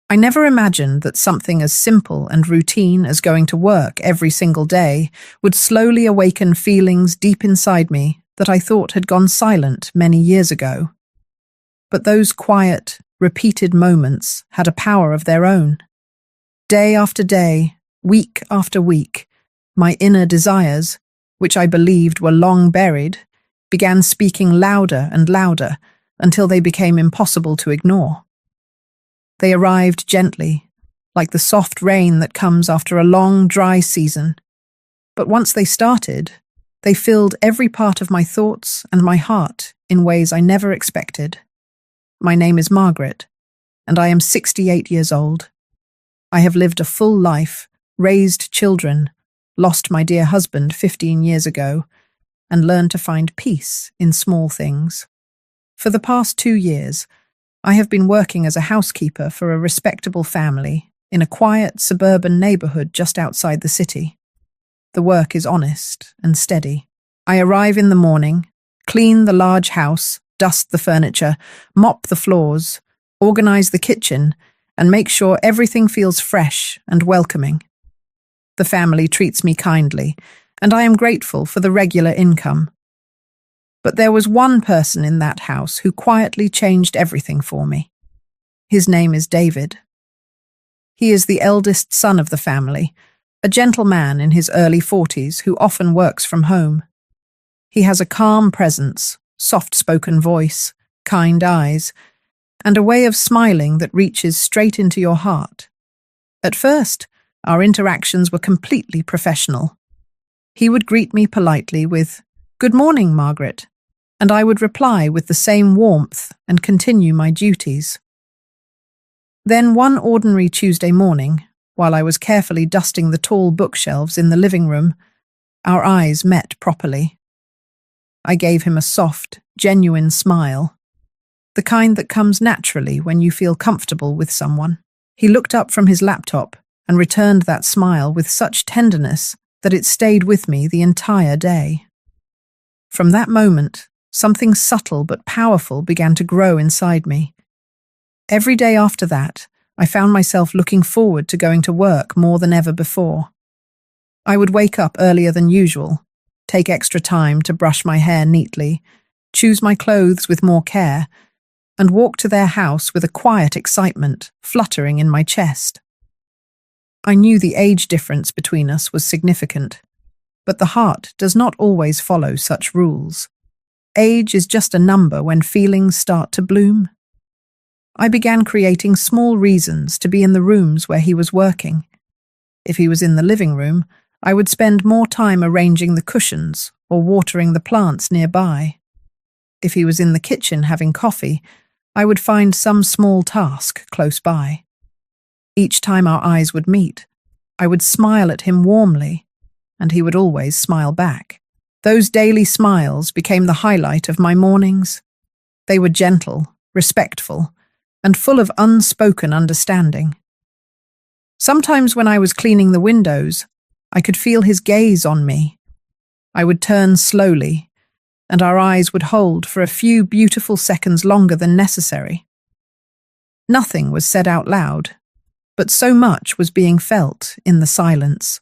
I never imagined that something as simple and routine as going to work every single day would slowly awaken feelings deep inside me that I thought had gone silent many years ago. But those quiet, repeated moments had a power of their own. Day after day, week after week, my inner desires, which I believed were long buried, began speaking louder and louder until they became impossible to ignore. They arrived gently, like the soft rain that comes after a long, dry season. But once they started, they filled every part of my thoughts and my heart in ways I never expected. My name is Margaret, and I am 68 years old. I have lived a full life, raised children, lost my dear husband 15 years ago, and learned to find peace in small things. For the past 2 years, I have been working as a housekeeper for a respectable family in a quiet suburban neighborhood just outside the city. The work is honest and steady. I arrive in the morning, clean the large house, dust the furniture, mop the floors, organize the kitchen, and make sure everything feels fresh and welcoming. The family treats me kindly, and I am grateful for the regular income. But there was one person in that house who quietly changed everything for me. His name is David. He is the eldest son of the family, a gentle man in his early 40s who often works from home. He has a calm presence, soft-spoken voice, kind eyes, and a way of smiling that reaches straight into your heart. At first, our interactions were completely professional. He would greet me politely with, "Good morning, Margaret," and I would reply with the same warmth and continue my duties. Then one ordinary Tuesday morning, while I was carefully dusting the tall bookshelves in the living room, our eyes met properly. I gave him a soft, genuine smile, the kind that comes naturally when you feel comfortable with someone. He looked up from his laptop and returned that smile with such tenderness that it stayed with me the entire day. From that moment, something subtle but powerful began to grow inside me. Every day after that, I found myself looking forward to going to work more than ever before. I would wake up earlier than usual, take extra time to brush my hair neatly, choose my clothes with more care, and walk to their house with a quiet excitement fluttering in my chest. I knew the age difference between us was significant, but the heart does not always follow such rules. Age is just a number when feelings start to bloom. I began creating small reasons to be in the rooms where he was working. If he was in the living room, I would spend more time arranging the cushions or watering the plants nearby. If he was in the kitchen having coffee, I would find some small task close by. Each time our eyes would meet, I would smile at him warmly, and he would always smile back. Those daily smiles became the highlight of my mornings. They were gentle, respectful, and full of unspoken understanding. Sometimes when I was cleaning the windows, I could feel his gaze on me. I would turn slowly, and our eyes would hold for a few beautiful seconds longer than necessary. Nothing was said out loud, but so much was being felt in the silence.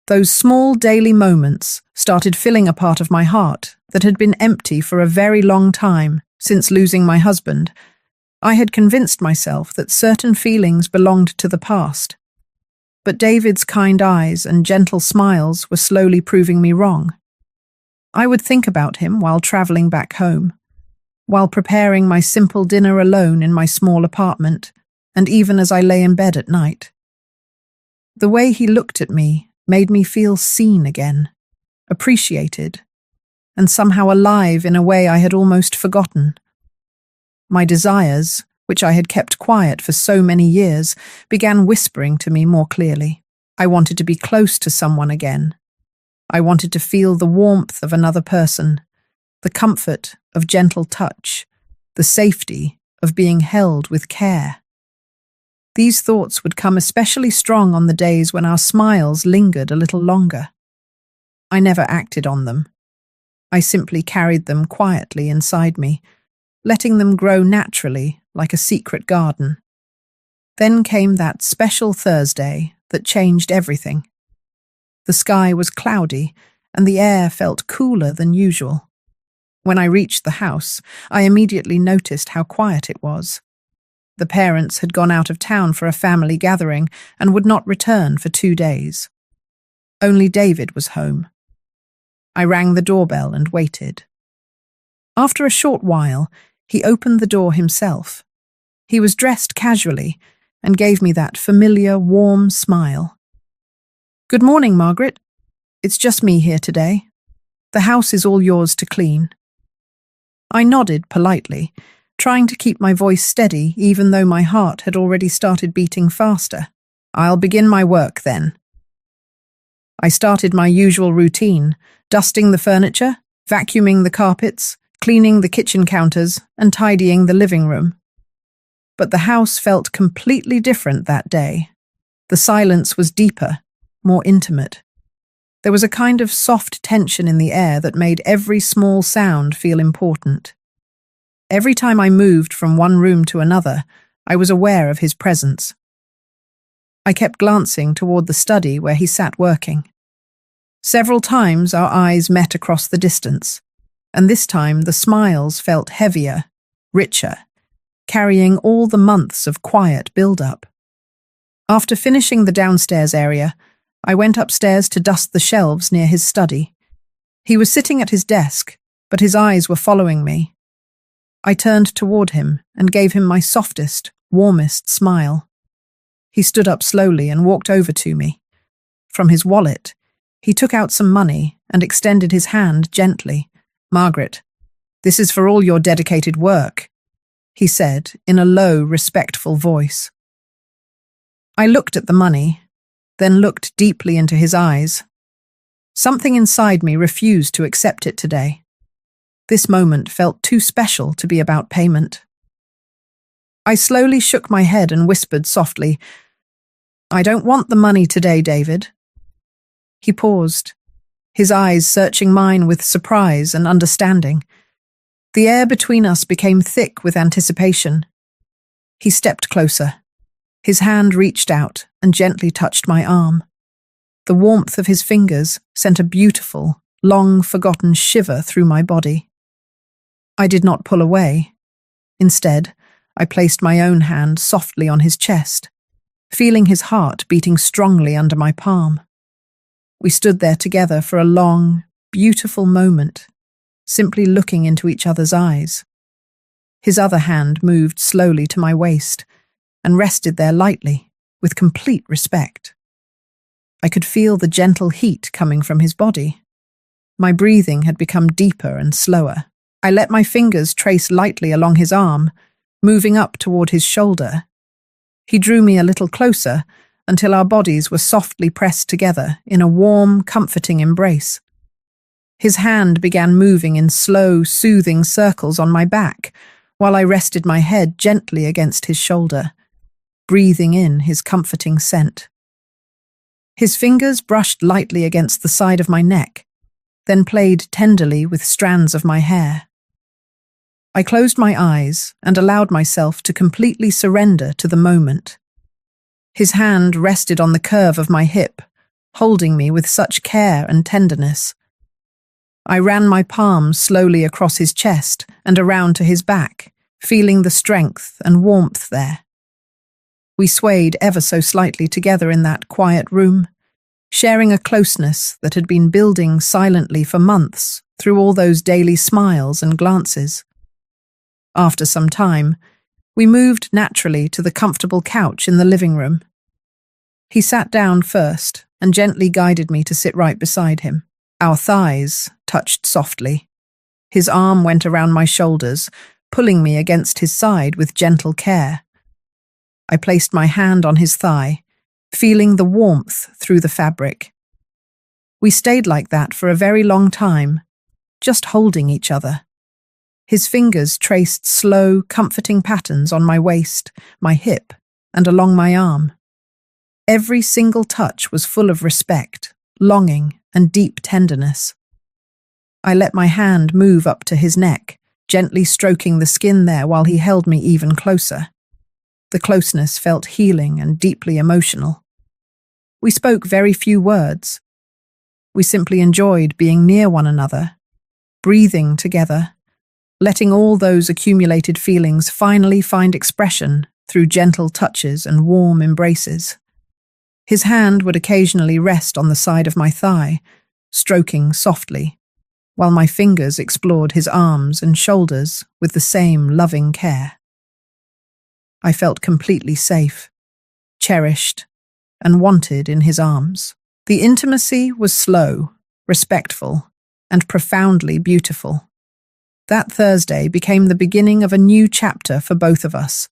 Those small daily moments started filling a part of my heart that had been empty for a very long time since losing my husband. I had convinced myself that certain feelings belonged to the past, but David's kind eyes and gentle smiles were slowly proving me wrong. I would think about him while traveling back home, while preparing my simple dinner alone in my small apartment, and even as I lay in bed at night. The way he looked at me made me feel seen again, appreciated, and somehow alive in a way I had almost forgotten. My desires, which I had kept quiet for so many years, began whispering to me more clearly. I wanted to be close to someone again. I wanted to feel the warmth of another person, the comfort of gentle touch, the safety of being held with care. These thoughts would come especially strong on the days when our smiles lingered a little longer. I never acted on them. I simply carried them quietly inside me, letting them grow naturally like a secret garden. Then came that special Thursday that changed everything. The sky was cloudy, and the air felt cooler than usual. When I reached the house, I immediately noticed how quiet it was. The parents had gone out of town for a family gathering and would not return for 2 days. Only David was home. I rang the doorbell and waited. After a short while, he opened the door himself. He was dressed casually and gave me that familiar, warm smile. "Good morning, Margaret. It's just me here today. The house is all yours to clean." I nodded politely, trying to keep my voice steady even though my heart had already started beating faster. "I'll begin my work then." I started my usual routine, dusting the furniture, vacuuming the carpets, cleaning the kitchen counters, and tidying the living room. But the house felt completely different that day. The silence was deeper, more intimate. There was a kind of soft tension in the air that made every small sound feel important. Every time I moved from one room to another, I was aware of his presence. I kept glancing toward the study where he sat working. Several times our eyes met across the distance, and this time the smiles felt heavier, richer, carrying all the months of quiet build-up. After finishing the downstairs area, I went upstairs to dust the shelves near his study. He was sitting at his desk, but his eyes were following me. I turned toward him and gave him my softest, warmest smile. He stood up slowly and walked over to me. From his wallet, he took out some money and extended his hand gently. "Margaret, this is for all your dedicated work," he said in a low, respectful voice. I looked at the money, then looked deeply into his eyes. Something inside me refused to accept it today. This moment felt too special to be about payment. I slowly shook my head and whispered softly, "I don't want the money today, David." He paused, his eyes searching mine with surprise and understanding. The air between us became thick with anticipation. He stepped closer. His hand reached out and gently touched my arm. The warmth of his fingers sent a beautiful, long-forgotten shiver through my body. I did not pull away. Instead, I placed my own hand softly on his chest, feeling his heart beating strongly under my palm. We stood there together for a long, beautiful moment, simply looking into each other's eyes. His other hand moved slowly to my waist and rested there lightly, with complete respect. I could feel the gentle heat coming from his body. My breathing had become deeper and slower. I let my fingers trace lightly along his arm, moving up toward his shoulder. He drew me a little closer until our bodies were softly pressed together in a warm, comforting embrace. His hand began moving in slow, soothing circles on my back, while I rested my head gently against his shoulder, breathing in his comforting scent. His fingers brushed lightly against the side of my neck, then played tenderly with strands of my hair. I closed my eyes and allowed myself to completely surrender to the moment. His hand rested on the curve of my hip, holding me with such care and tenderness. I ran my palms slowly across his chest and around to his back, feeling the strength and warmth there. We swayed ever so slightly together in that quiet room, sharing a closeness that had been building silently for months through all those daily smiles and glances. After some time, we moved naturally to the comfortable couch in the living room. He sat down first and gently guided me to sit right beside him. Our thighs touched softly. His arm went around my shoulders, pulling me against his side with gentle care. I placed my hand on his thigh, feeling the warmth through the fabric. We stayed like that for a very long time, just holding each other. His fingers traced slow, comforting patterns on my waist, my hip, and along my arm. Every single touch was full of respect, longing, and deep tenderness. I let my hand move up to his neck, gently stroking the skin there while he held me even closer. The closeness felt healing and deeply emotional. We spoke very few words. We simply enjoyed being near one another, breathing together, letting all those accumulated feelings finally find expression through gentle touches and warm embraces. His hand would occasionally rest on the side of my thigh, stroking softly, while my fingers explored his arms and shoulders with the same loving care. I felt completely safe, cherished, and wanted in his arms. The intimacy was slow, respectful, and profoundly beautiful. That Thursday became the beginning of a new chapter for both of us.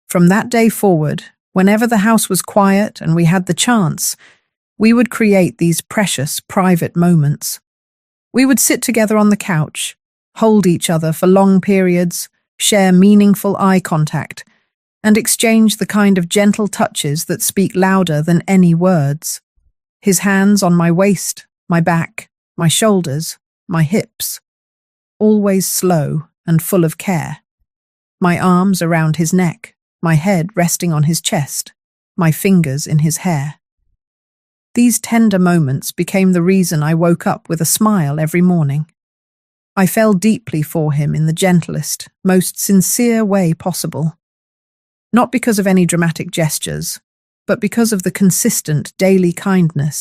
From that day forward, whenever the house was quiet and we had the chance, we would create these precious, private moments. We would sit together on the couch, hold each other for long periods, share meaningful eye contact, and exchange the kind of gentle touches that speak louder than any words. His hands on my waist, my back, my shoulders, my hips, always slow and full of care. My arms around his neck, my head resting on his chest, my fingers in his hair. These tender moments became the reason I woke up with a smile every morning. I fell deeply for him in the gentlest, most sincere way possible. Not because of any dramatic gestures, but because of the consistent daily kindness